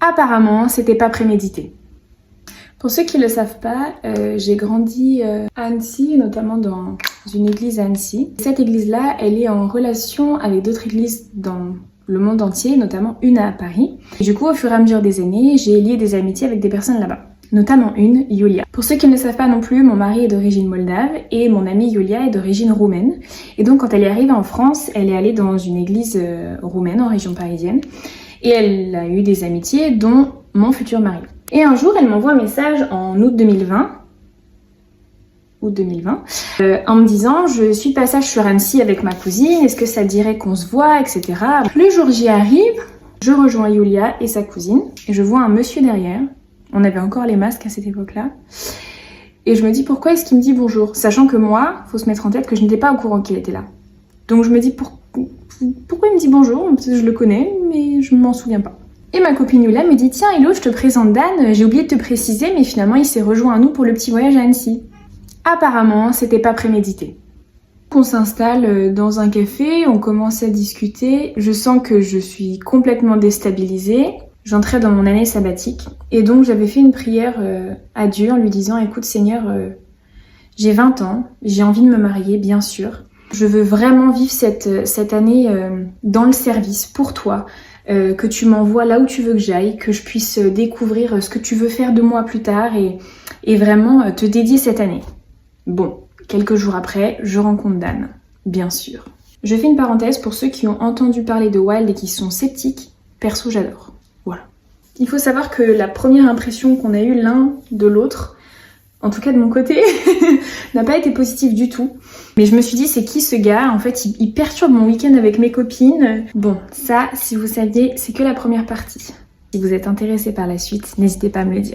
Apparemment, c'était pas prémédité. Pour ceux qui ne le savent pas, j'ai grandi à Annecy, notamment dans une église à Annecy. Cette église-là, elle est en relation avec d'autres églises dans le monde entier, notamment une à Paris. Et du coup, au fur et à mesure des années, j'ai lié des amitiés avec des personnes là-bas. Notamment une, Yulia. Pour ceux qui ne le savent pas non plus, mon mari est d'origine moldave et mon amie Yulia est d'origine roumaine. Et donc quand elle est arrivée en France, elle est allée dans une église roumaine en région parisienne. Et elle a eu des amitiés, dont mon futur mari. Et un jour, elle m'envoie un message en août 2020, en me disant « Je suis de passage sur Annecy avec ma cousine, est-ce que ça te dirait qu'on se voit, etc. » Le jour J arrive, je rejoins Yulia et sa cousine, et je vois un monsieur derrière. On avait encore les masques à cette époque-là. Et je me dis, pourquoi est-ce qu'il me dit bonjour? Sachant que moi, faut se mettre en tête que je n'étais pas au courant qu'il était là. Donc je me dis, pourquoi il me dit bonjour? Je le connais, mais je m'en souviens pas. Et ma copine Yulia me dit, tiens Hello, je te présente Dan, j'ai oublié de te préciser, mais finalement il s'est rejoint à nous pour le petit voyage à Annecy. Apparemment, c'était pas prémédité. On s'installe dans un café, on commence à discuter. Je sens que je suis complètement déstabilisée. J'entrais dans mon année sabbatique et donc j'avais fait une prière à Dieu en lui disant « Écoute Seigneur, j'ai 20 ans, j'ai envie de me marier, bien sûr. Je veux vraiment vivre cette année dans le service pour toi, que tu m'envoies là où tu veux que j'aille, que je puisse découvrir ce que tu veux faire de moi plus tard et vraiment te dédier cette année. » Bon, quelques jours après, je rencontre Dan, bien sûr. Je fais une parenthèse pour ceux qui ont entendu parler de Wild et qui sont sceptiques. Perso, j'adore. Voilà. Il faut savoir que la première impression qu'on a eue l'un de l'autre, en tout cas de mon côté, n'a pas été positive du tout. Mais je me suis dit, c'est qui ce gars? En fait, il perturbe mon week-end avec mes copines. Bon, ça, si vous saviez, c'est que la première partie. Si vous êtes intéressé par la suite, n'hésitez pas à me le dire.